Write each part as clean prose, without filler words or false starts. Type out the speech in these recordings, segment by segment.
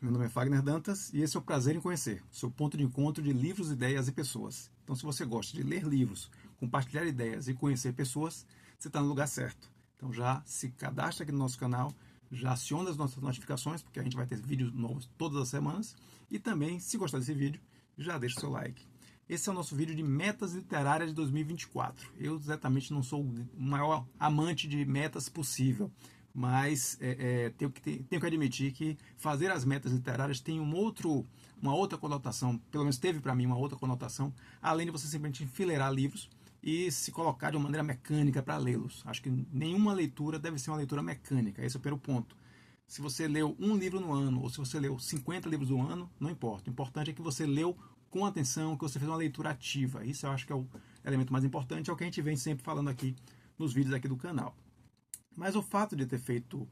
Meu nome é Fagner Dantas e esse é o Prazer em Conhecer, seu ponto de encontro de livros, ideias e pessoas. Então, se você gosta de ler livros, compartilhar ideias e conhecer pessoas, você está no lugar certo. Então, já se cadastra aqui no nosso canal, já aciona as nossas notificações, porque a gente vai ter vídeos novos todas as semanas. E também, se gostar desse vídeo, já deixa o seu like. Esse é o nosso vídeo de metas literárias de 2024. Eu exatamente não sou o maior amante de metas possível, mas tenho que admitir que fazer as metas literárias tem uma outra conotação, pelo menos teve para mim uma outra conotação, além de você simplesmente enfileirar livros e se colocar de uma maneira mecânica para lê-los. Acho que nenhuma leitura deve ser uma leitura mecânica, esse é o primeiro ponto. Se você leu um livro no ano ou se você leu 50 livros no ano, não importa. O importante é que você leu com atenção, que você fez uma leitura ativa. Isso eu acho que é o elemento mais importante, é o que a gente vem sempre falando aqui nos vídeos aqui do canal. Mas o fato de ter feito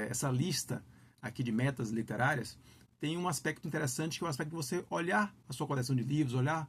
essa lista aqui de metas literárias tem um aspecto interessante, que é o aspecto de você olhar a sua coleção de livros, olhar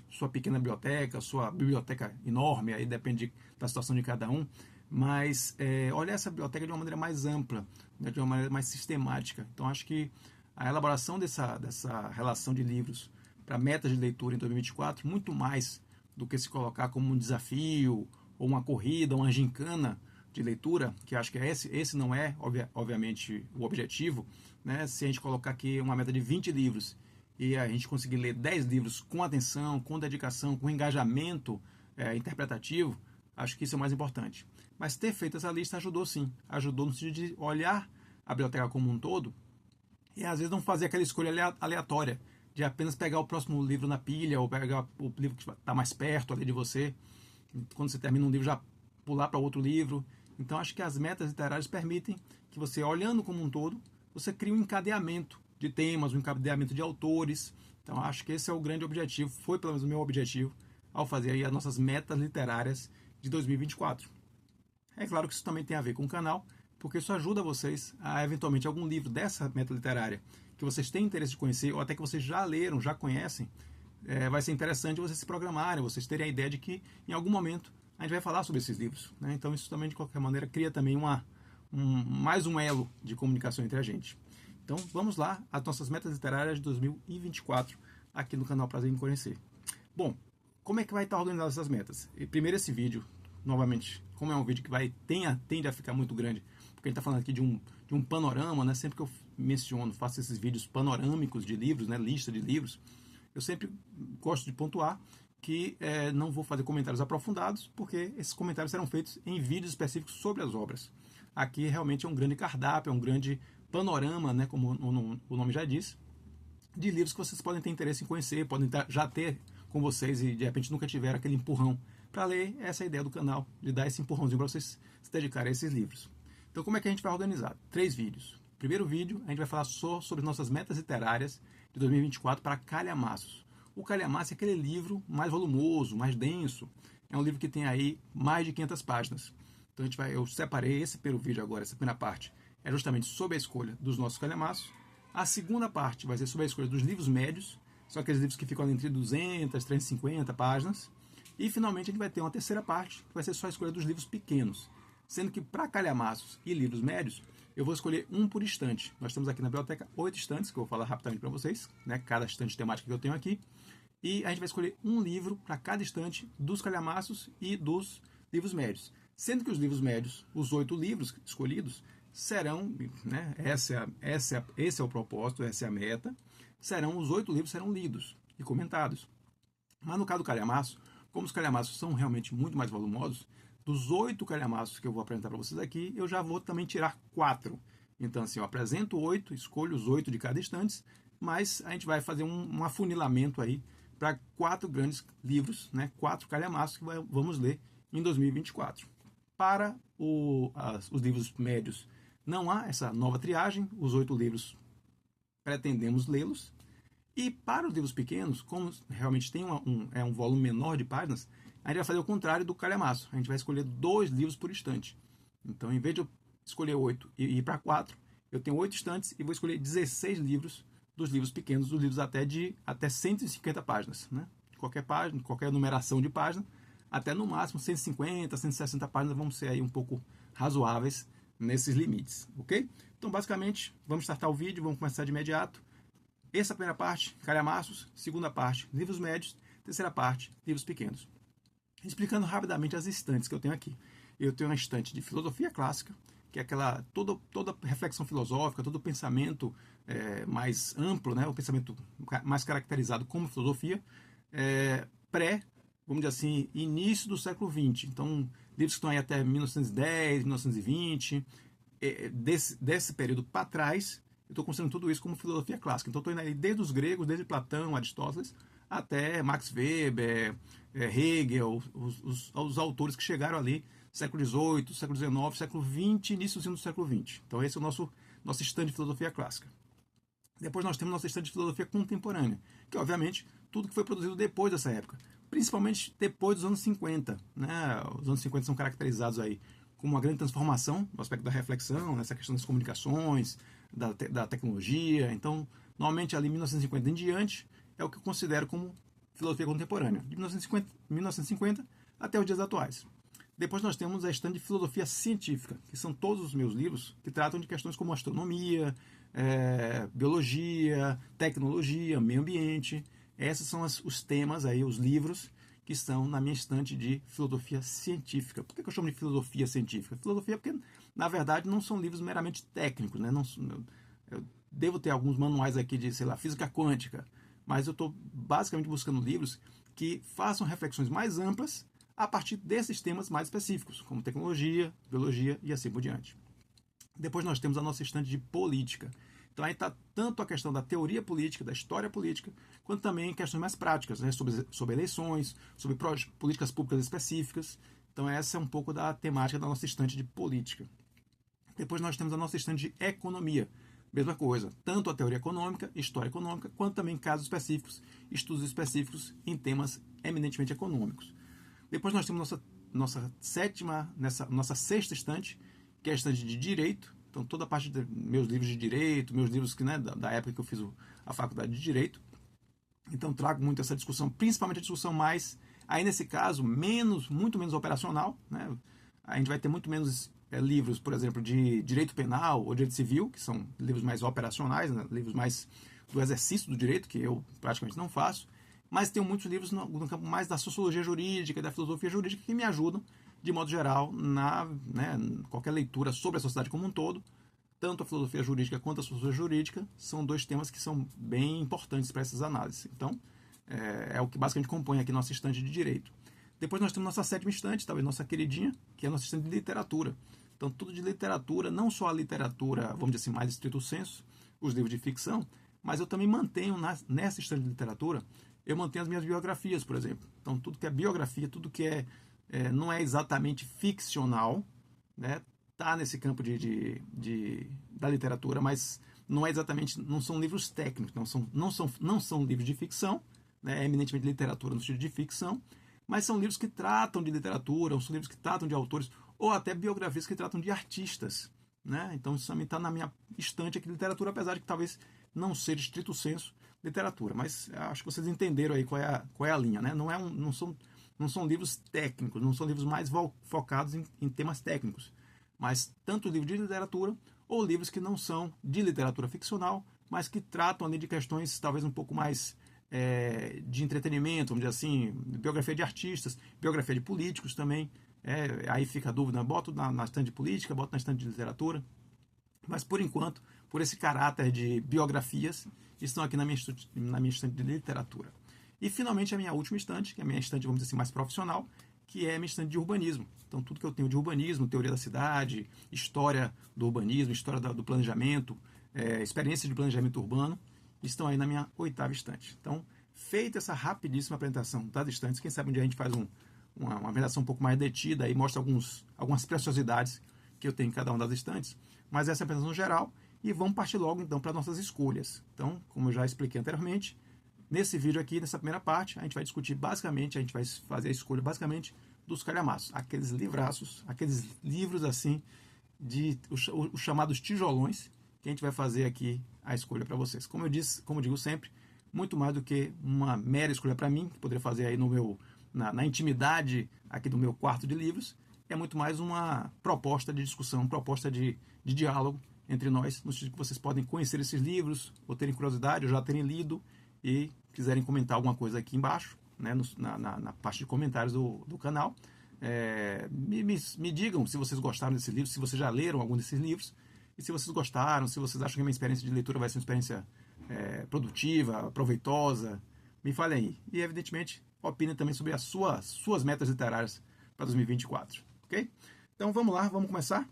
sua pequena biblioteca, sua biblioteca enorme, aí depende da situação de cada um, mas olhar essa biblioteca de uma maneira mais ampla, né, de uma maneira mais sistemática. Então acho que a elaboração dessa relação de livros para metas de leitura em 2024, muito mais do que se colocar como um desafio, ou uma corrida, uma gincana de leitura, que acho que esse não é, obviamente, o objetivo, né? Se a gente colocar aqui uma meta de 20 livros e a gente conseguir ler 10 livros com atenção, com dedicação, com engajamento interpretativo, acho que isso é o mais importante. Mas ter feito essa lista ajudou sim, ajudou no sentido de olhar a biblioteca como um todo e às vezes não fazer aquela escolha aleatória de apenas pegar o próximo livro na pilha ou pegar o livro que está mais perto ali de você. Quando você termina um livro, já pular para outro livro. Então, acho que as metas literárias permitem que você, olhando como um todo, você crie um encadeamento de temas, um encadeamento de autores. Então, acho que esse é o grande objetivo, foi pelo menos o meu objetivo, ao fazer aí as nossas metas literárias de 2024. É claro que isso também tem a ver com o canal, porque isso ajuda vocês a, eventualmente, algum livro dessa meta literária que vocês têm interesse de conhecer, ou até que vocês já leram, já conhecem, vai ser interessante vocês se programarem, vocês terem a ideia de que, em algum momento, a gente vai falar sobre esses livros, né? Então isso também, de qualquer maneira, cria também mais um elo de comunicação entre a gente. Então vamos lá, as nossas metas literárias de 2024 aqui no canal Prazer em Conhecer. Bom, como é que vai estar organizado essas metas? E primeiro, esse vídeo, novamente, como é um vídeo que tende a ficar muito grande, porque a gente está falando aqui de um panorama, né? Sempre que eu menciono, faço esses vídeos panorâmicos de livros, né? Lista de livros, eu sempre gosto de pontuar que não vou fazer comentários aprofundados, porque esses comentários serão feitos em vídeos específicos sobre as obras. Aqui realmente é um grande cardápio, é um grande panorama, né, como o nome já diz, de livros que vocês podem ter interesse em conhecer, podem já ter com vocês e de repente nunca tiveram aquele empurrão para ler. Essa é a ideia do canal, de dar esse empurrãozinho para vocês se dedicarem a esses livros. Então, como é que a gente vai organizar? 3 vídeos. Primeiro vídeo, a gente vai falar só sobre nossas metas literárias de 2024 para calhamaços. O calhamaço é aquele livro mais volumoso, mais denso. É um livro que tem aí mais de 500 páginas. Então eu separei esse primeiro vídeo agora, essa primeira parte, é justamente sobre a escolha dos nossos calhamaços. A segunda parte vai ser sobre a escolha dos livros médios, são aqueles livros que ficam entre 200 e 350 páginas. E finalmente a gente vai ter uma terceira parte, que vai ser só a escolha dos livros pequenos. Sendo que para calhamaços e livros médios, eu vou escolher um por estante. Nós temos aqui na biblioteca 8 estantes, que eu vou falar rapidamente para vocês, né? Cada estante temática que eu tenho aqui. E a gente vai escolher um livro para cada estante dos calhamaços e dos livros médios. Sendo que os livros médios, os 8 livros escolhidos, serão, né? Esse é o propósito, essa é a meta, os 8 livros serão lidos e comentados. Mas no caso do calhamaço, como os calhamaços são realmente muito mais volumosos, dos 8 calhamaços que eu vou apresentar para vocês aqui, eu já vou também tirar 4. Então, assim, eu apresento 8, escolho os 8 de cada estante, mas a gente vai fazer um afunilamento aí para 4 grandes livros, né? 4 calhamaços que vamos ler em 2024. Para os livros médios, não há essa nova triagem, os 8 livros pretendemos lê-los. E para os livros pequenos, como realmente tem um volume menor de páginas, a gente vai fazer o contrário do calhamaço. A gente vai escolher 2 livros por estante. Então, em vez de eu escolher 8 e ir para 4, eu tenho 8 estantes e vou escolher 16 livros dos livros pequenos, dos livros até 150 páginas. Né? Qualquer página, qualquer numeração de página, até no máximo 150, 160 páginas, vamos ser aí um pouco razoáveis nesses limites, ok? Então, basicamente, vamos startar o vídeo, vamos começar de imediato. Essa primeira parte, calhamaços. Segunda parte, livros médios. Terceira parte, livros pequenos. Explicando rapidamente as estantes que eu tenho aqui. Eu tenho uma estante de filosofia clássica, que é aquela toda reflexão filosófica, todo pensamento mais amplo, né? O pensamento mais caracterizado como filosofia, vamos dizer assim, início do século XX. Então, livros que estão aí até 1910, 1920, desse período para trás, eu estou considerando tudo isso como filosofia clássica. Então, estou indo aí desde os gregos, desde Platão, Aristóteles, até Max Weber, Hegel, os autores que chegaram ali século XVIII, século XIX, século XX, iníciozinho do século XX. Então, esse é o nosso estande de filosofia clássica. Depois nós temos nosso estande de filosofia contemporânea, que obviamente tudo que foi produzido depois dessa época, principalmente depois dos anos 50. Né? Os anos 50 são caracterizados aí como uma grande transformação no aspecto da reflexão, nessa questão das comunicações, da tecnologia. Então, normalmente ali 1950 em diante é o que eu considero como filosofia contemporânea, de 1950 até os dias atuais. Depois nós temos a estante de filosofia científica, que são todos os meus livros que tratam de questões como astronomia, biologia, tecnologia, meio ambiente. Esses são os temas aí, os livros que estão na minha estante de filosofia científica. Por que eu chamo de filosofia científica? Filosofia porque, na verdade, não são livros meramente técnicos, né? Eu devo ter alguns manuais aqui de, sei lá, física quântica, mas eu estou basicamente buscando livros que façam reflexões mais amplas a partir desses temas mais específicos, como tecnologia, biologia e assim por diante. Depois nós temos a nossa estante de política. Então aí está tanto a questão da teoria política, da história política, quanto também questões mais práticas, né, sobre eleições, sobre políticas públicas específicas. Então essa é um pouco da temática da nossa estante de política. Depois nós temos a nossa estante de economia. Mesma coisa, tanto a teoria econômica, história econômica, quanto também casos específicos, estudos específicos em temas eminentemente econômicos. Depois nós temos nossa sexta estante, que é a estante de direito. Então, toda a parte dos meus livros de direito, meus livros que, né, da época que eu fiz a faculdade de direito. Então, trago muito essa discussão, principalmente a discussão mais, aí nesse caso, muito menos operacional. Né? A gente vai ter muito menos livros, por exemplo, de direito penal ou direito civil, que são livros mais operacionais, né? Livros mais do exercício do direito, que eu praticamente não faço. Mas tenho muitos livros no campo mais da sociologia jurídica, da filosofia jurídica, que me ajudam, de modo geral, qualquer leitura sobre a sociedade como um todo. Tanto a filosofia jurídica quanto a sociologia jurídica são dois temas que são bem importantes para essas análises. Então, é o que basicamente compõe aqui nossa estante de direito. Depois nós temos nossa sétima estante, talvez nossa queridinha, que é a nossa estante de literatura. Então, tudo de literatura, não só a literatura, vamos dizer assim, mais estrito sensu, os livros de ficção, mas eu também mantenho nessa estante de literatura, eu mantenho as minhas biografias, por exemplo. Então, tudo que é biografia, tudo que não é exatamente ficcional, né, tá nesse campo da literatura, mas não são livros técnicos, não são livros de ficção, né, é eminentemente literatura no sentido de ficção, mas são livros que tratam de literatura, ou são livros que tratam de autores, ou até biografias que tratam de artistas. Né? Então, isso também está na minha estante aqui de literatura, apesar de que talvez não seja estrito sensu literatura, mas acho que vocês entenderam aí qual é a linha, né? Não são livros técnicos, não são livros mais focados em temas técnicos, mas tanto livros de literatura ou livros que não são de literatura ficcional, mas que tratam ali de questões talvez um pouco mais de entretenimento, vamos dizer assim, biografia de artistas, biografia de políticos também. Aí fica a dúvida, boto na estante de política, boto na estante de literatura, mas por enquanto, por esse caráter de biografias, estão aqui na minha estante de literatura. E finalmente a minha última estante, que é a minha estante, vamos dizer assim, mais profissional, que é a minha estante de urbanismo. Então tudo que eu tenho de urbanismo, teoria da cidade, história do urbanismo, história do planejamento, experiência de planejamento urbano, estão aí na minha oitava estante. Então, feita essa rapidíssima apresentação das estantes, quem sabe um dia a gente faz uma apresentação um pouco mais detida e mostra algumas preciosidades que eu tenho em cada uma das estantes, mas essa é a apresentação geral. E vamos partir logo então para nossas escolhas. Então, como eu já expliquei anteriormente, nesse vídeo aqui, nessa primeira parte, a gente vai discutir basicamente, a gente vai fazer a escolha basicamente dos calhamaços, aqueles livraços, aqueles livros assim, os chamados tijolões, que a gente vai fazer aqui a escolha para vocês. Como eu digo sempre, muito mais do que uma mera escolha para mim, que poderia fazer aí na intimidade aqui do meu quarto de livros, é muito mais uma proposta de discussão, proposta de diálogo entre nós, no sentido que vocês podem conhecer esses livros, ou terem curiosidade, ou já terem lido, e quiserem comentar alguma coisa aqui embaixo, né, na parte de comentários do canal. Me digam se vocês gostaram desse livro, se vocês já leram algum desses livros, e se vocês gostaram, se vocês acham que a minha experiência de leitura vai ser uma experiência produtiva, proveitosa, me falem aí. E, evidentemente, opinem também sobre as suas metas literárias para 2024, ok? Então, vamos lá, vamos começar?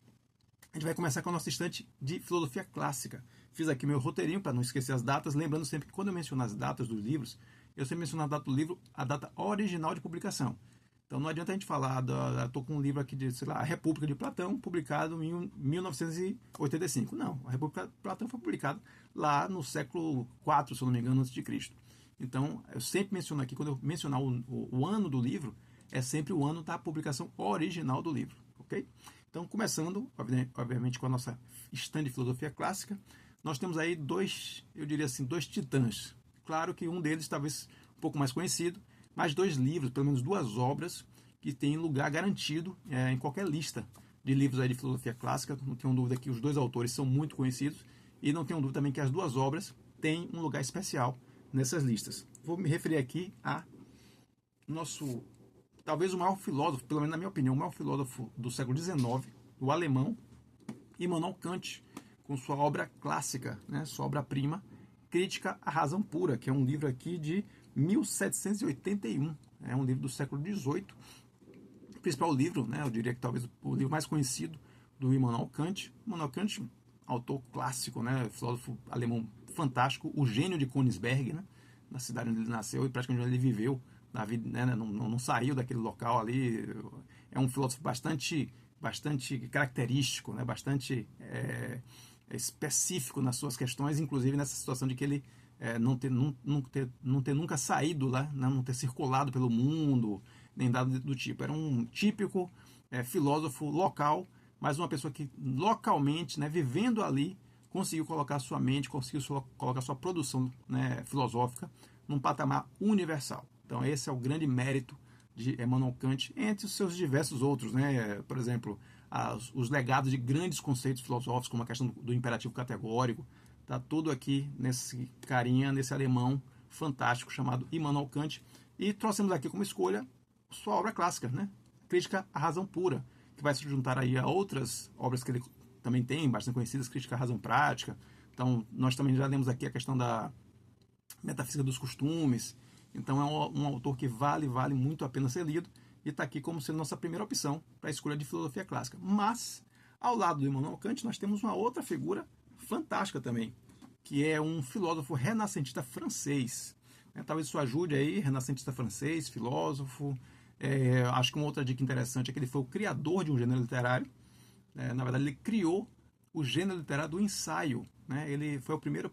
A gente vai começar com a nossa estante de filosofia clássica. Fiz aqui meu roteirinho para não esquecer as datas, lembrando sempre que quando eu mencionar as datas dos livros, eu sempre menciono a data do livro, a data original de publicação. Então não adianta a gente falar, estou com um livro aqui de, sei lá, A República de Platão, publicado em 1985. Não, a República de Platão foi publicada lá no século IV, se eu não me engano, antes de Cristo. Então, eu sempre menciono aqui, quando eu mencionar o ano do livro, é sempre o ano da publicação original do livro, ok? Então, começando, obviamente, com a nossa estante de filosofia clássica, nós temos aí dois titãs. Claro que um deles talvez um pouco mais conhecido, mas dois livros, pelo menos duas obras, que têm lugar garantido em qualquer lista de livros aí de filosofia clássica. Não tenho dúvida que os dois autores são muito conhecidos, e não tenho dúvida também que as duas obras têm um lugar especial nessas listas. Vou me referir aqui a nosso, talvez o maior filósofo, pelo menos na minha opinião, o maior filósofo do século XIX, o alemão Immanuel Kant, com sua obra clássica, né, sua obra-prima, Crítica à Razão Pura, que é um livro aqui de 1781. É um livro do século XVIII. O principal livro, né, eu diria que talvez o livro mais conhecido do Immanuel Kant. Immanuel Kant, autor clássico, né, filósofo alemão fantástico, o gênio de Königsberg, né, na cidade onde ele nasceu e praticamente onde ele viveu na vida, né, não saiu daquele local ali. É um filósofo bastante característico, né, bastante específico nas suas questões, inclusive nessa situação de que ele não ter nunca saído lá, né, não ter circulado pelo mundo, nem nada do tipo. Era um típico filósofo local, mas uma pessoa que localmente, né, vivendo ali, conseguiu colocar sua mente, conseguiu colocar sua produção, né, filosófica num patamar universal. Então esse é o grande mérito de Immanuel Kant, entre os seus diversos outros, né? Por exemplo, os legados de grandes conceitos filosóficos, como a questão do imperativo categórico. Está tudo aqui nesse carinha, nesse alemão fantástico chamado Immanuel Kant. E trouxemos aqui como escolha sua obra clássica, né? Crítica à Razão Pura, que vai se juntar aí a outras obras que ele também tem, bastante conhecidas, Crítica à Razão Prática. Então, nós também já lemos aqui a questão da Metafísica dos Costumes. Então, é um autor que vale muito a pena ser lido, e está aqui como sendo nossa primeira opção para a escolha de filosofia clássica. Mas, ao lado do Immanuel Kant, nós temos uma outra figura fantástica também, que é um filósofo renascentista francês. Talvez isso ajude aí, renascentista francês, filósofo. Acho que uma outra dica interessante é que ele foi o criador de um gênero literário. Na verdade, ele criou o gênero literário do ensaio. Né? Ele foi o primeiro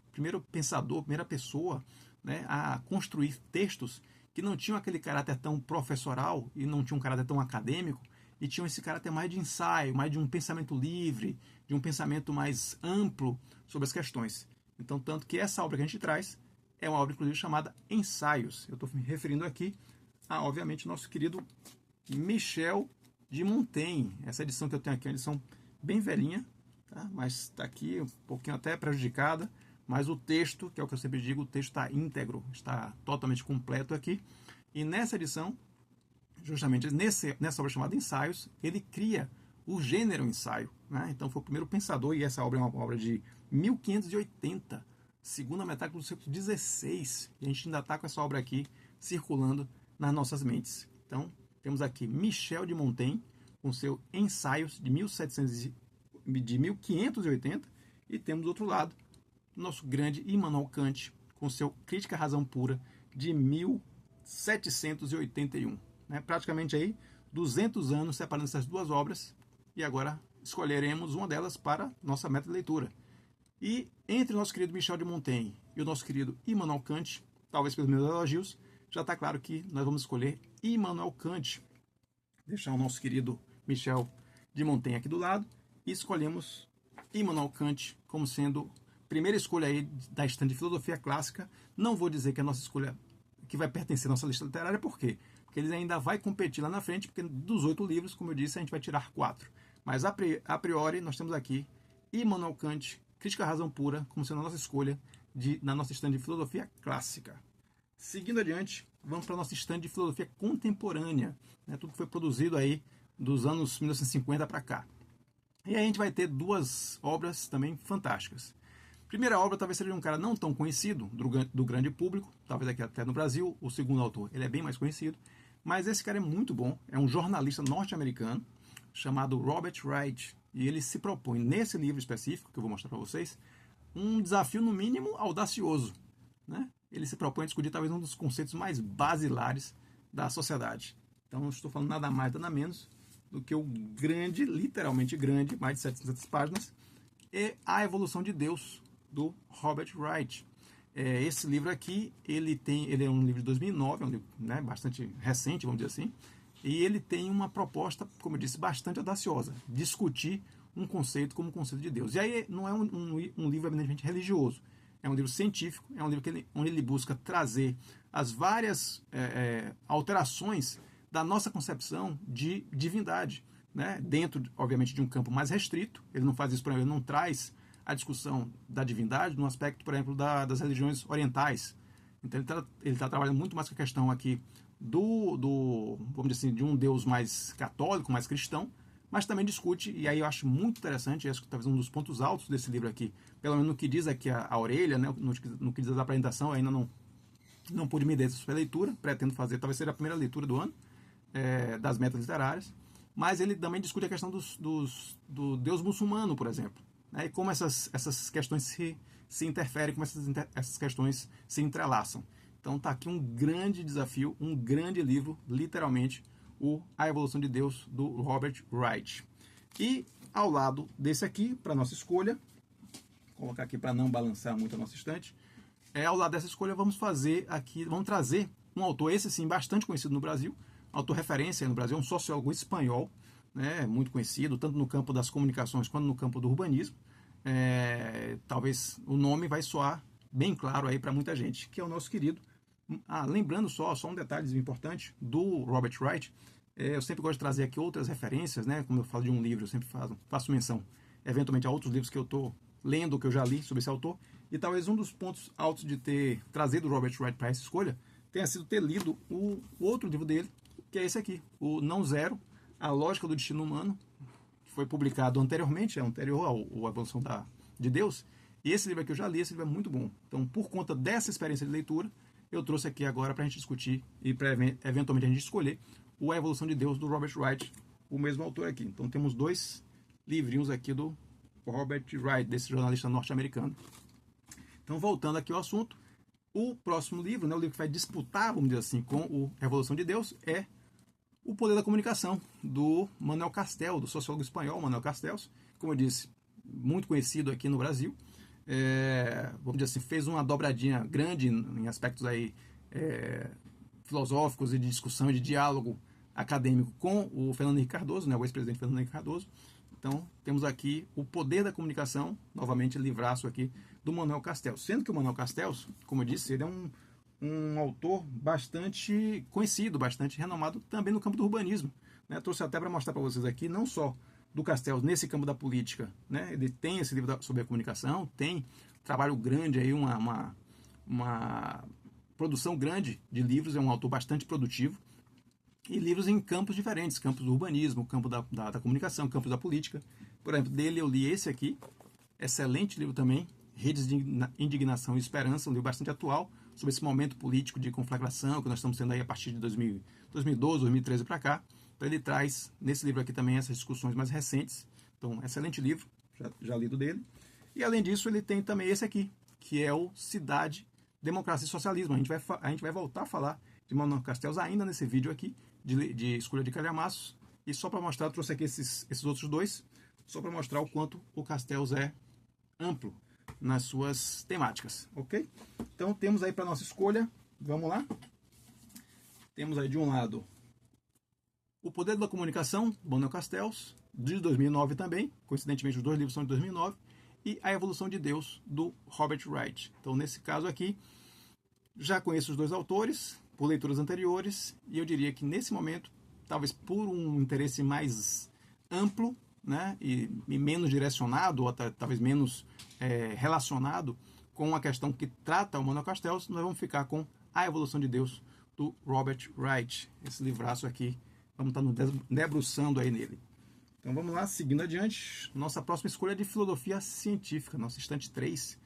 pensador, primeira pessoa, né, a construir textos que não tinham aquele caráter tão professoral e não tinham um caráter tão acadêmico, e tinham esse caráter mais de ensaio, mais de um pensamento livre, de um pensamento mais amplo sobre as questões. Então, tanto que essa obra que a gente traz é uma obra, inclusive, chamada Ensaios. Eu estou me referindo aqui a, obviamente, nosso querido Michel de Montaigne. Essa edição que eu tenho aqui é uma edição bem velhinha, tá? Mas está aqui um pouquinho até prejudicada, mas o texto, que é o que eu sempre digo, o texto está íntegro, está totalmente completo aqui. E nessa edição, justamente nessa obra chamada Ensaios, ele cria o gênero ensaio. Né? Então foi o primeiro pensador, e essa obra é uma obra de 1580, segunda metade do século XVI. E a gente ainda está com essa obra aqui circulando nas nossas mentes. Então, temos aqui Michel de Montaigne, com seu Ensaios de 1580, e temos do outro lado nosso grande Immanuel Kant, com seu Crítica à Razão Pura, de 1781. Né? Praticamente aí 200 anos separando essas duas obras, e agora escolheremos uma delas para nossa meta de leitura. E entre o nosso querido Michel de Montaigne e o nosso querido Immanuel Kant, talvez pelos meus elogios, já está claro que nós vamos escolher Immanuel Kant. Deixar o nosso querido Michel de Montaigne aqui do lado, e escolhemos Immanuel Kant como sendo primeira escolha aí da estante de filosofia clássica. Não vou dizer que é a nossa escolha que vai pertencer à nossa lista literária, por quê? Porque que ele ainda vai competir lá na frente, porque dos 8 livros, como eu disse, a gente vai tirar 4. Mas a priori, nós temos aqui Immanuel Kant, Crítica à Razão Pura, como sendo a nossa escolha na nossa estante de filosofia clássica. Seguindo adiante, vamos para a nossa estante de filosofia contemporânea, né? Tudo que foi produzido aí dos anos 1950 para cá. E aí a gente vai ter 2 obras também fantásticas. Primeira obra talvez seja de um cara não tão conhecido do grande público, talvez aqui até no Brasil. O segundo autor, ele é bem mais conhecido, mas esse cara é muito bom. É um jornalista norte-americano chamado Robert Wright, e ele se propõe nesse livro específico que eu vou mostrar para vocês um desafio no mínimo audacioso, né? Ele se propõe a discutir talvez um dos conceitos mais basilares da sociedade. Então eu estou falando nada mais nada menos do que o grande, literalmente grande, mais de 700 páginas, é A Evolução de Deus, do Robert Wright. Esse livro aqui, ele é um livro de 2009, é um livro, né, bastante recente, vamos dizer assim, e ele tem uma proposta, como eu disse, bastante audaciosa, discutir um conceito como o conceito de Deus. E aí não é um livro eminentemente religioso, é um livro científico, é um livro onde ele busca trazer as várias alterações da nossa concepção de divindade, né? Dentro, obviamente, de um campo mais restrito. Ele não faz isso, por exemplo, ele não traz a discussão da divindade no aspecto, por exemplo, das religiões orientais. Então ele está trabalhando muito mais com a questão aqui vamos dizer assim, de um Deus mais católico, mais cristão, mas também discute, e aí eu acho muito interessante, acho que talvez um dos pontos altos desse livro aqui, pelo menos no que diz aqui a orelha, né, no que diz a apresentação, ainda não pude me dar essa leitura, pretendo fazer, talvez seja a primeira leitura do ano, das metas literárias, mas ele também discute a questão do Deus muçulmano, por exemplo, né, e como essas questões se interferem, como essas questões se entrelaçam. Então está aqui um grande desafio, um grande livro, literalmente, A Evolução de Deus, do Robert Wright. E ao lado desse aqui, para nossa escolha, vou colocar aqui para não balançar muito a nossa estante, ao lado dessa escolha vamos trazer um autor, esse sim, bastante conhecido no Brasil, autor referência no Brasil, um sociólogo espanhol, né, muito conhecido, tanto no campo das comunicações quanto no campo do urbanismo. Talvez o nome vai soar bem claro aí para muita gente, que é o nosso querido. Lembrando só um detalhe importante do Robert Wright, eu sempre gosto de trazer aqui outras referências, né? Como eu falo de um livro, eu sempre faço menção eventualmente a outros livros que eu estou lendo, que eu já li sobre esse autor, e talvez um dos pontos altos de ter trazido o Robert Wright para essa escolha tenha sido ter lido o outro livro dele, que é esse aqui, o Não Zero, A Lógica do Destino Humano, que foi publicado anteriormente, anterior à Evolução de Deus, e esse livro aqui eu já li, esse livro é muito bom. Então, por conta dessa experiência de leitura, eu trouxe aqui agora para a gente discutir e para eventualmente a gente escolher A Evolução de Deus, do Robert Wright, o mesmo autor aqui. Então temos 2 livrinhos aqui do Robert Wright, desse jornalista norte-americano. Então voltando aqui ao assunto, o próximo livro, né, o livro que vai disputar, vamos dizer assim, com A Evolução de Deus, é O Poder da Comunicação, do Manuel Castells, do sociólogo espanhol Manuel Castells, como eu disse, muito conhecido aqui no Brasil. Vamos dizer assim, fez uma dobradinha grande em aspectos aí filosóficos e de discussão e de diálogo acadêmico com o Fernando Henrique Cardoso, né, o ex-presidente Fernando Henrique Cardoso. Então, temos aqui O Poder da Comunicação, novamente livraço aqui do Manuel Castells. Sendo que o Manuel Castells, como eu disse, ele é um autor bastante conhecido, bastante renomado também no campo do urbanismo, né? Trouxe até para mostrar para vocês aqui, não só do Castells nesse campo da política, né? Ele tem esse livro sobre a comunicação, tem trabalho grande aí, uma produção grande de livros, é um autor bastante produtivo, e livros em campos diferentes, campos do urbanismo, campo da comunicação, campos da política. Por exemplo, dele eu li esse aqui, excelente livro também, Redes de Indignação e Esperança, um livro bastante atual, sobre esse momento político de conflagração que nós estamos tendo aí a partir de 2012, 2013 para cá. Então ele traz, nesse livro aqui também, essas discussões mais recentes. Então, excelente livro, já lido dele. E além disso, ele tem também esse aqui, que é o Cidade, Democracia e Socialismo. A gente vai voltar a falar de Manuel Castells ainda nesse vídeo aqui, de escolha de calhamaços. E só para mostrar, eu trouxe aqui esses outros 2, só para mostrar o quanto o Castells é amplo nas suas temáticas, ok? Então temos aí para nossa escolha, vamos lá? Temos aí de um lado O Poder da Comunicação, Manuel Castells, de 2009 também, coincidentemente os 2 livros são de 2009, e A Evolução de Deus, do Robert Wright. Então nesse caso aqui, já conheço os 2 autores, por leituras anteriores, e eu diria que nesse momento, talvez por um interesse mais amplo, né, e menos direcionado, ou talvez menos relacionado com a questão que trata o Manuel Castells, nós vamos ficar com A Evolução de Deus, do Robert Wright. Esse livraço aqui, vamos estar nos debruçando aí nele. Então vamos lá, seguindo adiante, nossa próxima escolha é de filosofia científica, nossa estante 3,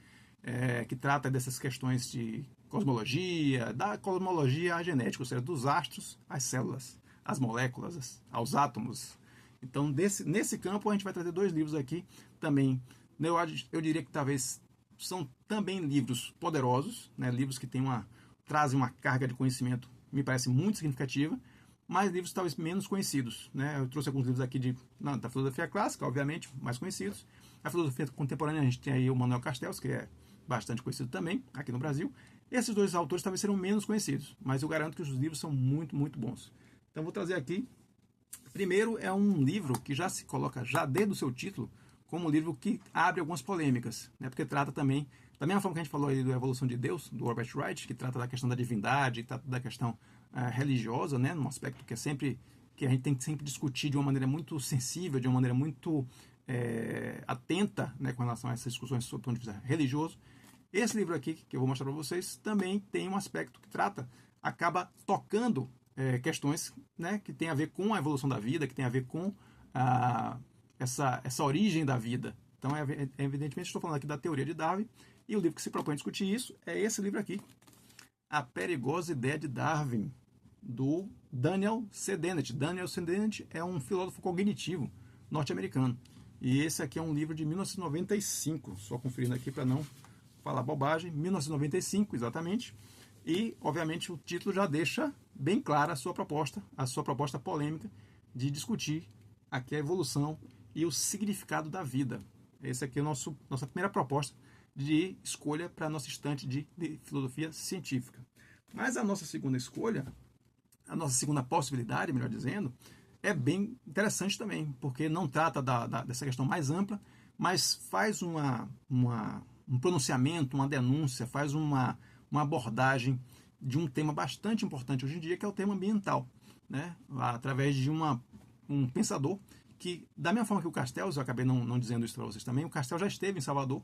que trata dessas questões de cosmologia, da cosmologia à genética, ou seja, dos astros às células, às moléculas, aos átomos. Então, nesse campo, a gente vai trazer 2 livros aqui também. Eu diria que talvez são também livros poderosos, né? Livros que trazem uma carga de conhecimento, me parece muito significativa, mas livros talvez menos conhecidos, né? Eu trouxe alguns livros aqui da filosofia clássica, obviamente, mais conhecidos. A filosofia contemporânea, a gente tem aí o Manuel Castells, que é bastante conhecido também, aqui no Brasil. Esses 2 autores talvez serão menos conhecidos, mas eu garanto que os livros são muito, muito bons. Então, vou trazer aqui. Primeiro, é um livro que já se coloca, já desde o seu título, como um livro que abre algumas polêmicas, né? Porque trata também, da mesma forma que a gente falou aí da Evolução de Deus, do Robert Wright, que trata da questão da divindade, trata da questão religiosa, né? Num aspecto que a gente tem que sempre discutir de uma maneira muito sensível, de uma maneira muito atenta, né, com relação a essas discussões sobre o ponto de vista religioso. Esse livro aqui, que eu vou mostrar para vocês, também tem um aspecto que acaba tocando questões, né, que tem a ver com a evolução da vida, que tem a ver com essa origem da vida. Então, evidentemente, estou falando aqui da teoria de Darwin, e o livro que se propõe a discutir isso é esse livro aqui, A Perigosa Ideia de Darwin, do Daniel C. Dennett. Daniel C. Dennett é um filósofo cognitivo norte-americano. E esse aqui é um livro de 1995, só conferindo aqui para não falar bobagem, 1995 exatamente. E, obviamente, o título já deixa bem clara a sua proposta polêmica de discutir aqui a evolução e o significado da vida. Essa aqui é a nossa primeira proposta de escolha para a nossa estante de filosofia científica. Mas a nossa segunda escolha, a nossa segunda possibilidade, melhor dizendo, é bem interessante também, porque não trata dessa questão mais ampla, mas faz um pronunciamento, uma denúncia, faz uma abordagem de um tema bastante importante hoje em dia, que é o tema ambiental, né? Através de um pensador que, da mesma forma que o Castells, eu acabei não dizendo isso para vocês também, o Castells já esteve em Salvador,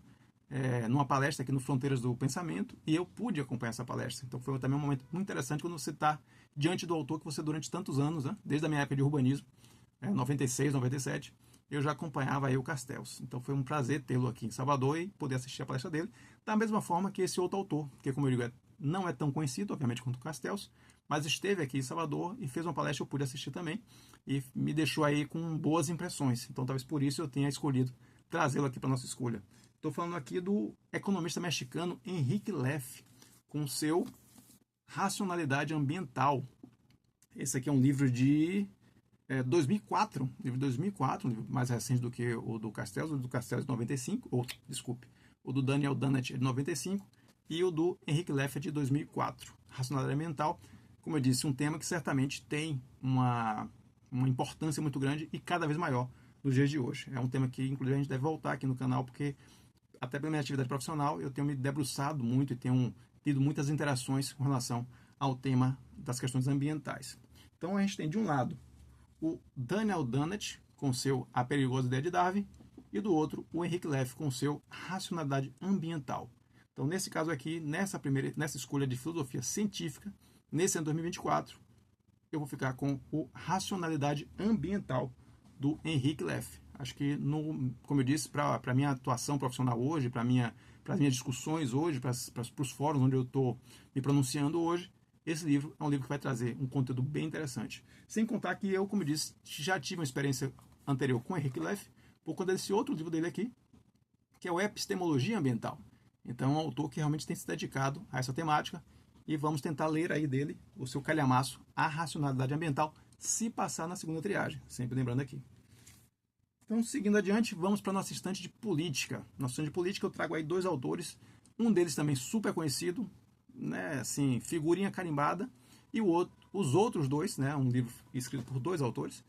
numa palestra aqui no Fronteiras do Pensamento, e eu pude acompanhar essa palestra. Então foi também um momento muito interessante quando você está diante do autor que você durante tantos anos, né, desde a minha época de urbanismo, 96, 97, eu já acompanhava aí o Castells. Então foi um prazer tê-lo aqui em Salvador e poder assistir a palestra dele, da mesma forma que esse outro autor, que, como eu digo, não é tão conhecido, obviamente, quanto o Castells, mas esteve aqui em Salvador e fez uma palestra, eu pude assistir também, e me deixou aí com boas impressões. Então talvez por isso eu tenha escolhido trazê-lo aqui para a nossa escolha. Estou falando aqui do economista mexicano Enrique Leff, com seu Racionalidade Ambiental. Esse aqui é um livro de 2004, livro de 2004, um livro mais recente do que o do Castells, o do Castells de 95, o do Daniel Dennett é de 95 e o do Enrique Leff é de 2004. Racionalidade Ambiental, como eu disse, um tema que certamente tem uma importância muito grande e cada vez maior nos dias de hoje. É um tema que, inclusive, a gente deve voltar aqui no canal, porque até pela minha atividade profissional, eu tenho me debruçado muito e tenho tido muitas interações com relação ao tema das questões ambientais. Então, a gente tem, de um lado, o Daniel Dennett, com seu A Perigosa Ideia de Darwin, e do outro, o Enrique Leff, com seu Racionalidade Ambiental. Então, nesse caso aqui, nessa escolha de filosofia científica, nesse ano 2024, eu vou ficar com o Racionalidade Ambiental, do Enrique Leff. Acho que, como eu disse, para a minha atuação profissional hoje, para as minhas discussões hoje, para os fóruns onde eu estou me pronunciando hoje, esse livro é um livro que vai trazer um conteúdo bem interessante. Sem contar que eu, como eu disse, já tive uma experiência anterior com o Enrique Leff, por conta desse outro livro dele aqui, que é o Epistemologia Ambiental. Então, é um autor que realmente tem se dedicado a essa temática, e vamos tentar ler aí dele o seu calhamaço, A Racionalidade Ambiental, se passar na segunda triagem, sempre lembrando aqui. Então, seguindo adiante, vamos para a nossa estante de política. Na estante de política eu trago aí 2 autores, um deles também super conhecido, né, assim, figurinha carimbada, e os outros 2, né, um livro escrito por 2 autores,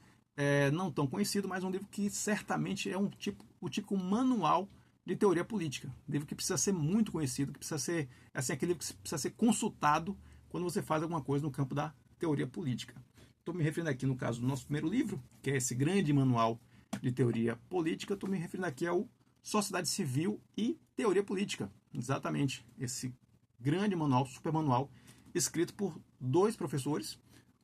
não tão conhecido, mas um livro que certamente é o típico manual de teoria política. Um livro que precisa ser muito conhecido, que precisa ser, assim, aquele livro que precisa ser consultado quando você faz alguma coisa no campo da teoria política. Estou me referindo aqui, no caso do nosso primeiro livro, que é esse grande manual de teoria política, estou me referindo aqui ao Sociedade Civil e Teoria Política. Exatamente, esse grande manual, super manual, escrito por dois professores.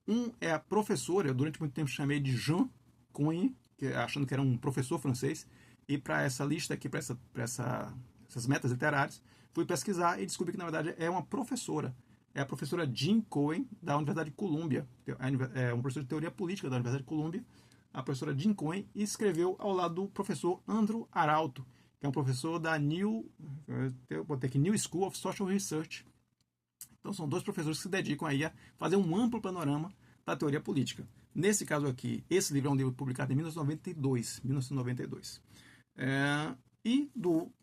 Um é a professora, eu durante muito tempo chamei de Jean Cohen, achando que era um professor francês, e para essa lista aqui, para essas metas literárias, fui pesquisar e descobri que, na verdade, é uma professora. É a professora Jean Cohen, da Universidade de Columbia. É um professor de teoria política da Universidade de Columbia. A professora Jean Cohen escreveu ao lado do professor Andrew Arauto, que é um professor da New School of Social Research. Então, são dois professores que se dedicam aí a fazer um amplo panorama da teoria política. Nesse caso aqui, esse livro é um livro publicado em 1992. E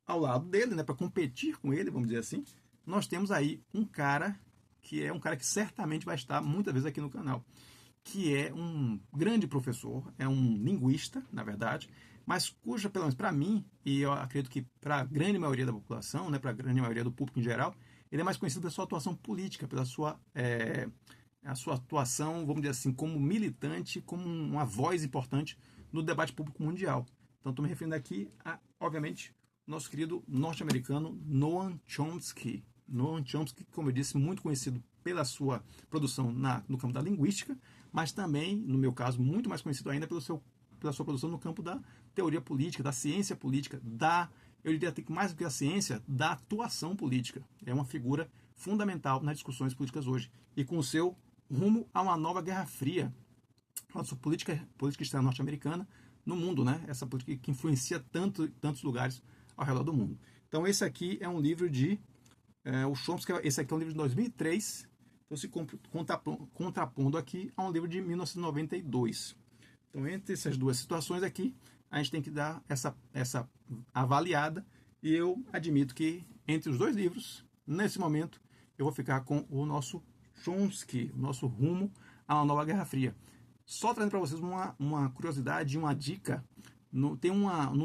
ao lado dele, né, para competir com ele, vamos dizer assim, nós temos aí um cara que certamente vai estar muitas vezes aqui no canal, que é um grande professor, é um linguista, na verdade, mas cuja, pelo menos para mim, e eu acredito que para a grande maioria da população, né, para a grande maioria do público em geral, ele é mais conhecido pela sua atuação política, pela sua atuação, vamos dizer assim, como militante, como uma voz importante no debate público mundial. Então, estou me referindo aqui a, obviamente, nosso querido norte-americano Noam Chomsky. Noam Chomsky, como eu disse, muito conhecido pela sua produção no campo da linguística, mas também, no meu caso, muito mais conhecido ainda pela sua produção no campo da teoria política, da ciência política, eu diria até que mais do que a ciência, da atuação política. É uma figura fundamental nas discussões políticas hoje. E com o seu rumo a uma nova Guerra Fria, a sua política externa norte-americana no mundo, né? Essa política que influencia tantos lugares ao redor do mundo. Então, esse aqui é um livro de o Chomsky, esse aqui é um livro de 2003, então se contrapondo aqui a um livro de 1992. Então, entre essas duas situações aqui, a gente tem que dar essa avaliada, e eu admito que entre os dois livros, nesse momento, eu vou ficar com o nosso Chomsky, o nosso rumo a uma nova Guerra Fria. Só trazendo para vocês uma curiosidade, uma dica, no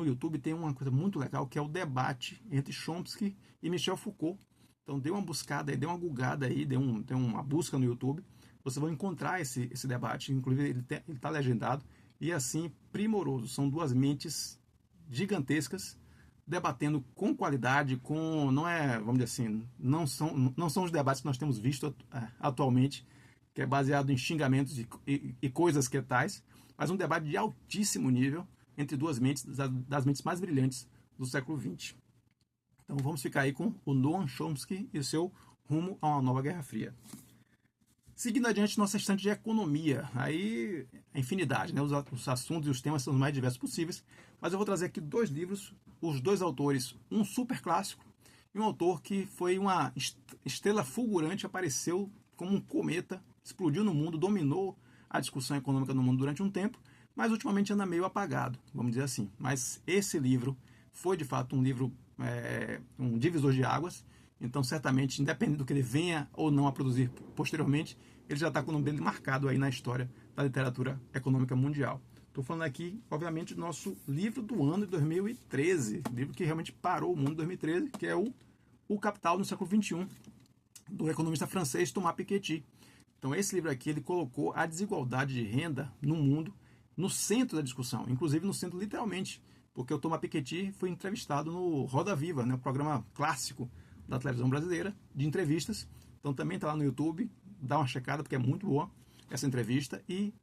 YouTube tem uma coisa muito legal, que é o debate entre Chomsky e Michel Foucault. Então, dê uma buscada, dê uma googada aí, dê uma busca no YouTube, vocês vão encontrar esse debate, inclusive ele está legendado, e assim, primoroso. São duas mentes gigantescas, debatendo com qualidade, vamos dizer assim, não são os debates que nós temos visto atualmente, que é baseado em xingamentos e coisas que tais, mas um debate de altíssimo nível entre duas mentes, das mentes mais brilhantes do século XX. Então vamos ficar aí com o Noam Chomsky e o seu rumo a uma nova Guerra Fria. Seguindo adiante, nossa estante de economia. Aí, a infinidade, né? Os assuntos e os temas são os mais diversos possíveis, mas eu vou trazer aqui dois livros, os dois autores, um super clássico e um autor que foi uma estrela fulgurante, apareceu como um cometa, explodiu no mundo, dominou a discussão econômica no mundo durante um tempo, mas ultimamente anda meio apagado, vamos dizer assim. Mas esse livro foi, de fato, um livro, um divisor de águas. Então, certamente, independente do que ele venha ou não a produzir posteriormente, ele já está com o nome dele marcado aí na história da literatura econômica mundial. Estou falando aqui, obviamente, do nosso livro do ano de 2013, livro que realmente parou o mundo em 2013, que é o Capital no século XXI, do economista francês Thomas Piketty. Então, esse livro aqui, ele colocou a desigualdade de renda no mundo no centro da discussão, inclusive no centro literalmente, porque o Thomas Piketty foi entrevistado no Roda Viva, né, o programa clássico da televisão brasileira, de entrevistas. Então também está lá no YouTube, dá uma checada, porque é muito boa essa entrevista. E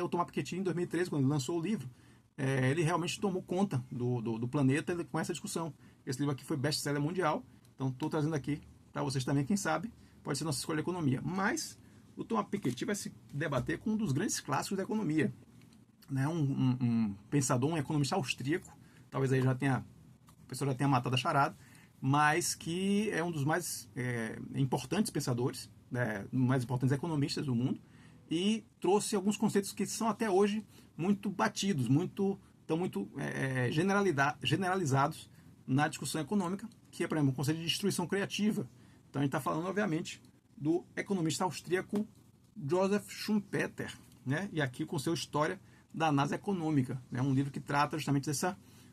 o Thomas Piketty, em 2013, quando ele lançou o livro, ele realmente tomou conta do planeta com essa discussão. Esse livro aqui foi best-seller mundial, então estou trazendo aqui para vocês também, quem sabe, pode ser nossa escolha de economia. Mas o Thomas Piketty vai se debater com um dos grandes clássicos da economia, né? Um pensador, um economista austríaco, talvez aí a pessoa já tenha matado a charada, mas que é um dos mais importantes pensadores, mais importantes economistas do mundo, e trouxe alguns conceitos que são até hoje muito batidos, muito generalizados na discussão econômica, que é, por exemplo, o conceito de destruição criativa. Então a gente está falando, obviamente, do economista austríaco Joseph Schumpeter, né? E aqui com seu História da Análise Econômica, né? Um livro que trata justamente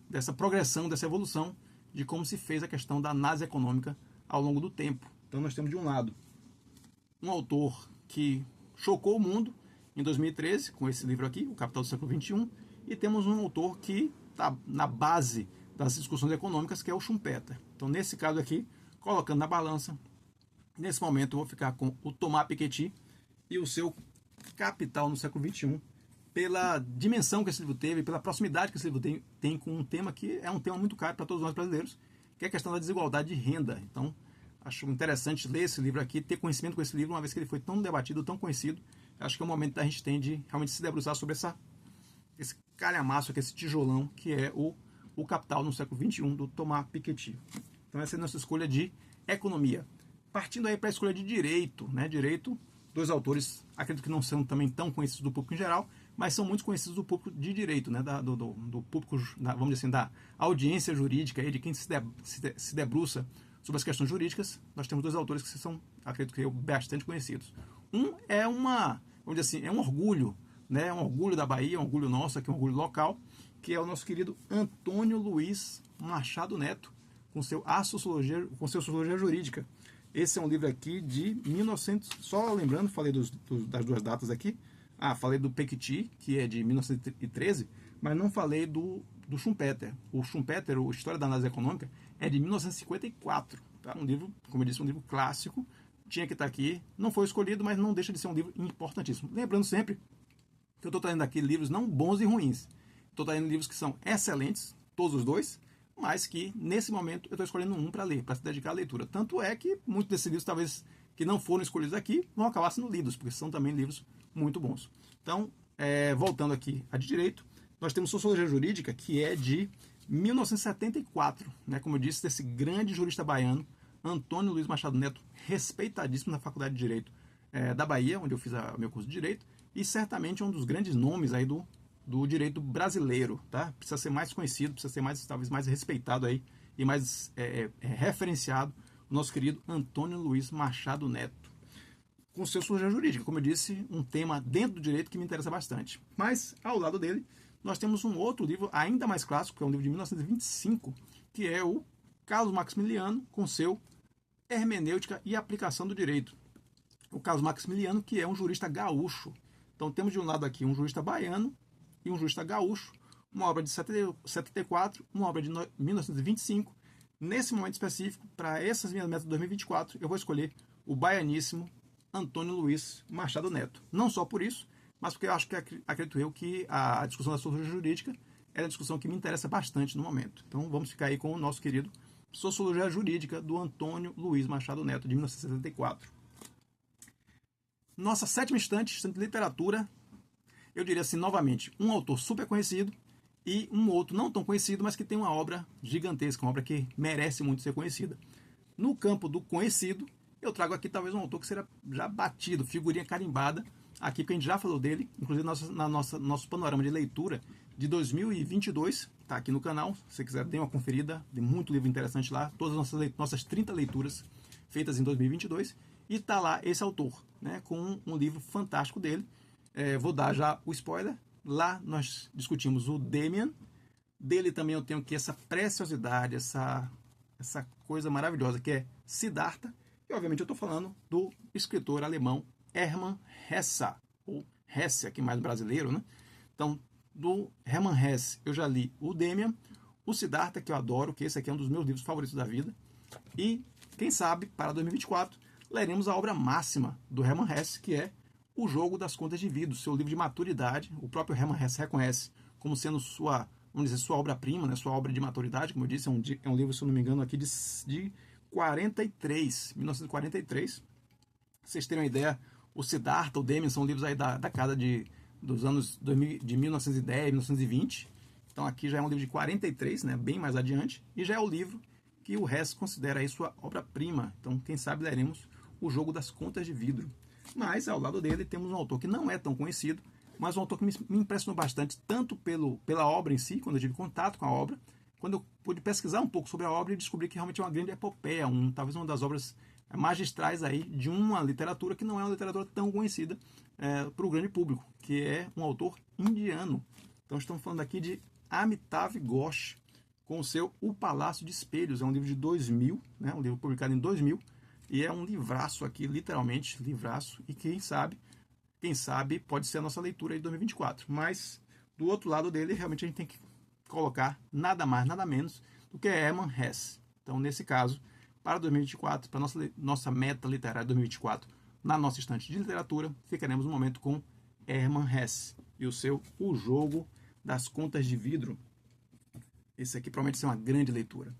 dessa progressão, dessa evolução, de como se fez a questão da análise econômica ao longo do tempo. Então nós temos de um lado um autor que chocou o mundo em 2013, com esse livro aqui, O Capital do Século XXI, e temos um autor que está na base das discussões econômicas, que é o Schumpeter. Então, nesse caso aqui, colocando na balança, nesse momento eu vou ficar com o Thomas Piketty e o seu Capital no Século XXI, pela dimensão que esse livro teve, pela proximidade que esse livro tem com um tema que é um tema muito caro para todos nós brasileiros, que é a questão da desigualdade de renda. Então, acho interessante ler esse livro aqui, ter conhecimento com esse livro, uma vez que ele foi tão debatido, tão conhecido. Acho que é o momento da gente tem de realmente se debruçar sobre esse calhamaço, esse tijolão, que é o Capital no Século XXI, do Thomas Piketty. Então, essa é a nossa escolha de economia. Partindo aí para a escolha de direito, né? Direito, dois autores, acredito que não são também tão conhecidos do público em geral, mas são muito conhecidos do público de direito, né? Do público, vamos dizer assim, da audiência jurídica, aí, de quem se debruça sobre as questões jurídicas. Nós temos dois autores que são, acredito que eu, bastante conhecidos. Um é vamos dizer assim, é um orgulho, né? É um orgulho da Bahia, um orgulho nosso, aqui um orgulho local, que é o nosso querido Antônio Luiz Machado Neto, com seu Sociologia Jurídica. Esse é um livro aqui de 1900, só lembrando, falei das duas datas aqui. Falei do Piketty, que é de 1913, mas não falei do Schumpeter. O Schumpeter, o História da Análise Econômica, é de 1954. Tá? Um livro, como eu disse, um livro clássico, tinha que estar aqui. Não foi escolhido, mas não deixa de ser um livro importantíssimo. Lembrando sempre que eu estou trazendo aqui livros não bons e ruins. Estou trazendo livros que são excelentes, todos os dois, mas que, nesse momento, eu estou escolhendo um para ler, para se dedicar à leitura. Tanto é que muitos desses livros, talvez, que não foram escolhidos aqui, vão acabar sendo lidos, porque são também livros muito bons. Então, voltando aqui a de Direito, nós temos Sociologia Jurídica, que é de 1974, né? Como eu disse, desse grande jurista baiano, Antônio Luiz Machado Neto, respeitadíssimo na Faculdade de Direito da Bahia, onde eu fiz meu curso de Direito, e certamente um dos grandes nomes aí do direito brasileiro, tá? Precisa ser mais conhecido, precisa ser talvez mais respeitado aí e mais referenciado, o nosso querido Antônio Luiz Machado Neto, com seu Sociologia Jurídica, como eu disse, um tema dentro do direito que me interessa bastante. Mas, ao lado dele, nós temos um outro livro ainda mais clássico, que é um livro de 1925, que é o Carlos Maximiliano, com seu Hermenêutica e Aplicação do Direito. O Carlos Maximiliano, que é um jurista gaúcho. Então, temos de um lado aqui um jurista baiano e um jurista gaúcho, uma obra de 74, uma obra de 1925. Nesse momento específico, para essas minhas metas de 2024, eu vou escolher o baianíssimo Antônio Luiz Machado Neto. Não só por isso, mas porque eu acho que, acredito eu, que a discussão da sociologia jurídica é uma discussão que me interessa bastante no momento. Então, vamos ficar aí com o nosso querido Sociologia Jurídica, do Antônio Luiz Machado Neto, de 1974. Nossa sétima estante de literatura, eu diria assim, novamente, um autor super conhecido e um outro não tão conhecido, mas que tem uma obra gigantesca, uma obra que merece muito ser conhecida. No campo do conhecido, eu trago aqui talvez um autor que será já batido, figurinha carimbada, aqui porque a gente já falou dele, inclusive nosso panorama de leitura de 2022, está aqui no canal, se você quiser, dê uma conferida, tem muito livro interessante lá, todas as nossas 30 leituras feitas em 2022, e está lá esse autor, né, com um livro fantástico dele. Vou dar já o spoiler. Lá nós discutimos o Demian. Dele também eu tenho aqui essa preciosidade, essa coisa maravilhosa que é Siddhartha. E obviamente eu estou falando do escritor alemão Hermann Hesse, ou Hesse, aqui mais brasileiro, né? Então, do Hermann Hesse eu já li o Demian, o Siddhartha, que eu adoro, que esse aqui é um dos meus livros favoritos da vida. E, quem sabe, para 2024, leremos a obra máxima do Hermann Hesse, que é O Jogo das Contas de Vidro, seu livro de maturidade. O próprio Hermann Hesse reconhece como sendo sua obra-prima, né, sua obra de maturidade, como eu disse, é um livro, se eu não me engano, aqui de 1943. Vocês terem uma ideia, o Siddhartha, o Demian, são livros aí da casa dos anos 2000, de 1910, 1920. Então aqui já é um livro de 43, né, bem mais adiante, e já é o livro que o Hesse considera aí sua obra-prima. Então, quem sabe leremos O Jogo das Contas de Vidro. Mas, ao lado dele, temos um autor que não é tão conhecido, mas um autor que me impressionou bastante, tanto pela obra em si, quando eu tive contato com a obra, quando eu pude pesquisar um pouco sobre a obra e descobri que realmente é uma grande epopeia, talvez uma das obras magistrais aí de uma literatura que não é uma literatura tão conhecida para o grande público, que é um autor indiano. Então, estamos falando aqui de Amitav Ghosh, com o seu O Palácio de Espelhos. É um livro de 2000, né, um livro publicado em 2000, E é um livraço aqui, literalmente, livraço. E quem sabe pode ser a nossa leitura de 2024. Mas, do outro lado dele, realmente a gente tem que colocar nada mais, nada menos do que Hermann Hesse. Então, nesse caso, para 2024, para nossa meta literária de 2024, na nossa estante de literatura, ficaremos no momento com Hermann Hesse e o seu O Jogo das Contas de Vidro. Esse aqui promete ser uma grande leitura.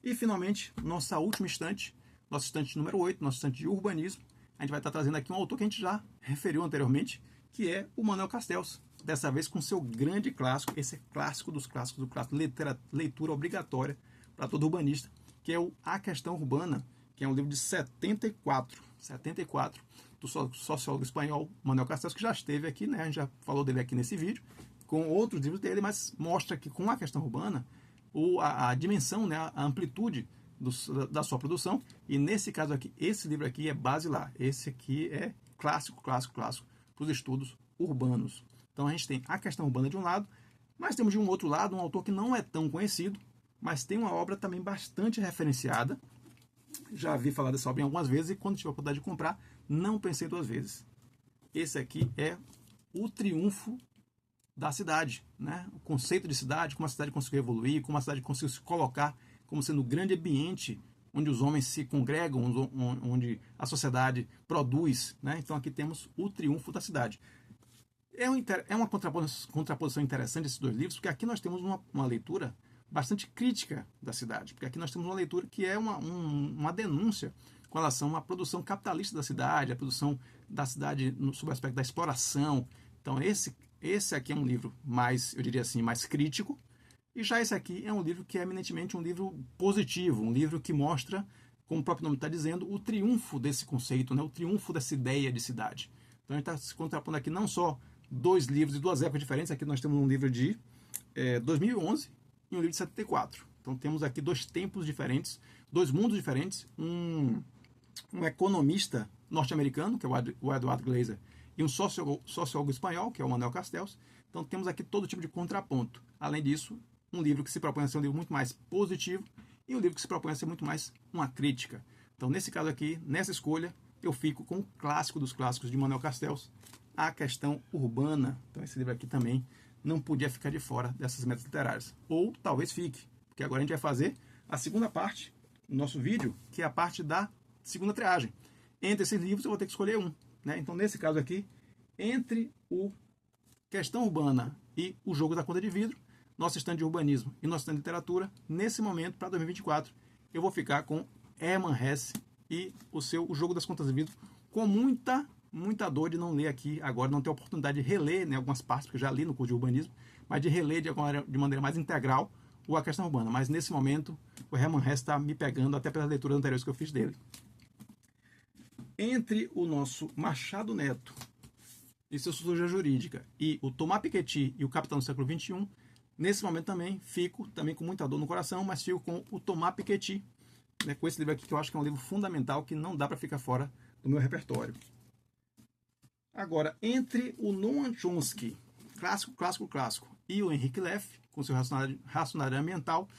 E, finalmente, nossa última estante, nossa estante número 8, nossa estante de urbanismo. A gente vai estar trazendo aqui um autor que a gente já referiu anteriormente, que é o Manuel Castells. Dessa vez com seu grande clássico, esse é clássico dos clássicos do clássico, leitura obrigatória para todo urbanista, que é o A Questão Urbana, que é um livro de 74, do sociólogo espanhol Manuel Castells, que já esteve aqui, né? A gente já falou dele aqui nesse vídeo, com outros livros dele, mas mostra que com A Questão Urbana, a dimensão, né, a amplitude da sua produção, e nesse caso aqui, esse livro aqui é basilar, esse aqui é clássico para os estudos urbanos. Então a gente tem A Questão Urbana de um lado, mas temos de um outro lado um autor que não é tão conhecido, mas tem uma obra também bastante referenciada. Já vi falar dessa obra algumas vezes e quando tive a oportunidade de comprar, não pensei duas vezes. Esse aqui é O Triunfo da Cidade, né? O conceito de cidade, como a cidade conseguiu evoluir, como a cidade conseguiu se colocar como sendo um grande ambiente onde os homens se congregam, onde a sociedade produz, né? Então aqui temos O Triunfo da Cidade. É uma contraposição interessante esses dois livros, porque aqui nós temos uma leitura bastante crítica da cidade, porque aqui nós temos uma leitura que é uma denúncia com relação à produção capitalista da cidade, a produção da cidade sob o aspecto da exploração. Então esse aqui é um livro mais, eu diria assim, mais crítico, e já esse aqui é um livro que é eminentemente um livro positivo, um livro que mostra, como o próprio nome está dizendo, o triunfo desse conceito, né? O triunfo dessa ideia de cidade. Então a gente está se contrapondo aqui não só dois livros de duas épocas diferentes, aqui nós temos um livro de 2011 e um livro de 74. Então temos aqui dois tempos diferentes, dois mundos diferentes, um economista norte-americano, que é o Edward Glaser, e um sociólogo espanhol, que é o Manuel Castells. Então temos aqui todo tipo de contraponto. Além disso, um livro que se propõe a ser um livro muito mais positivo e um livro que se propõe a ser muito mais uma crítica. Então nesse caso aqui, nessa escolha, eu fico com o clássico dos clássicos de Manuel Castells, A Questão Urbana. Então esse livro aqui também não podia ficar de fora dessas metas literárias. Ou talvez fique, porque agora a gente vai fazer a segunda parte do nosso vídeo, que é a parte da segunda triagem. Entre esses livros eu vou ter que escolher um, né? Então nesse caso aqui, entre o Questão Urbana e O Jogo da Conta de Vidro, nosso estande de urbanismo e nosso estande de literatura, nesse momento, para 2024, eu vou ficar com Hermann Hesse e O Jogo das Contas de Vidro, com muita dor de não ler aqui agora, não ter a oportunidade de reler, né, algumas partes, porque eu já li no curso de urbanismo, mas de reler de maneira mais integral A Questão Urbana. Mas nesse momento, o Hermann Hesse está me pegando, até pelas leituras anteriores que eu fiz dele. Entre o nosso Machado Neto e sua sociologia jurídica e o Thomas Piketty e o Capitão do Século XXI, nesse momento também fico com muita dor no coração, mas fico com o Thomas Piketty, né, com esse livro aqui que eu acho que é um livro fundamental que não dá para ficar fora do meu repertório. Agora, entre o Noam Chomsky, clássico, e o Henrik Leff, com seu racionalidade ambiental,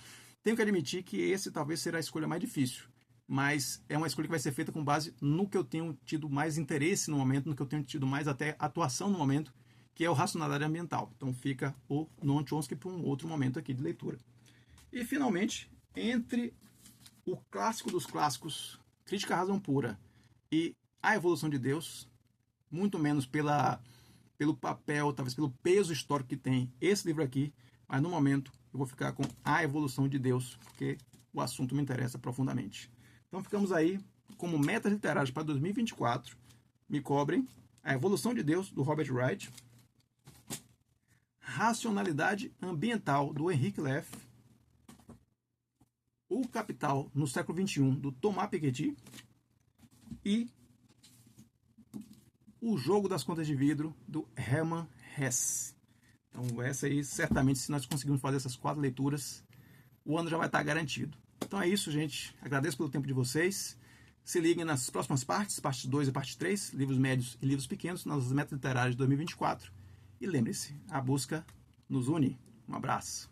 tenho que admitir que esse talvez será a escolha mais difícil, mas é uma escolha que vai ser feita com base no que eu tenho tido mais interesse no momento, no que eu tenho tido mais até atuação no momento, que é o racionalidade ambiental. Então fica o Noam Chomsky para um outro momento aqui de leitura. E finalmente, entre o clássico dos clássicos, Crítica à Razão Pura, e A Evolução de Deus, muito menos pelo papel, talvez pelo peso histórico que tem esse livro aqui, mas no momento eu vou ficar com A Evolução de Deus, porque o assunto me interessa profundamente. Então ficamos aí como metas literárias para 2024. Me cobrem A Evolução de Deus, do Robert Wright, Racionalidade Ambiental, do Henrik Leff, O Capital no Século XXI, do Thomas Piketty, e O Jogo das Contas de Vidro, do Hermann Hesse. Então essa aí, certamente, se nós conseguirmos fazer essas 4 leituras, o ano já vai estar garantido. Então é isso, gente. Agradeço pelo tempo de vocês. Se liguem nas próximas partes, parte 2 e parte 3, livros médios e livros pequenos, nas metas literárias de 2024. E lembre-se, a busca nos une. Um abraço.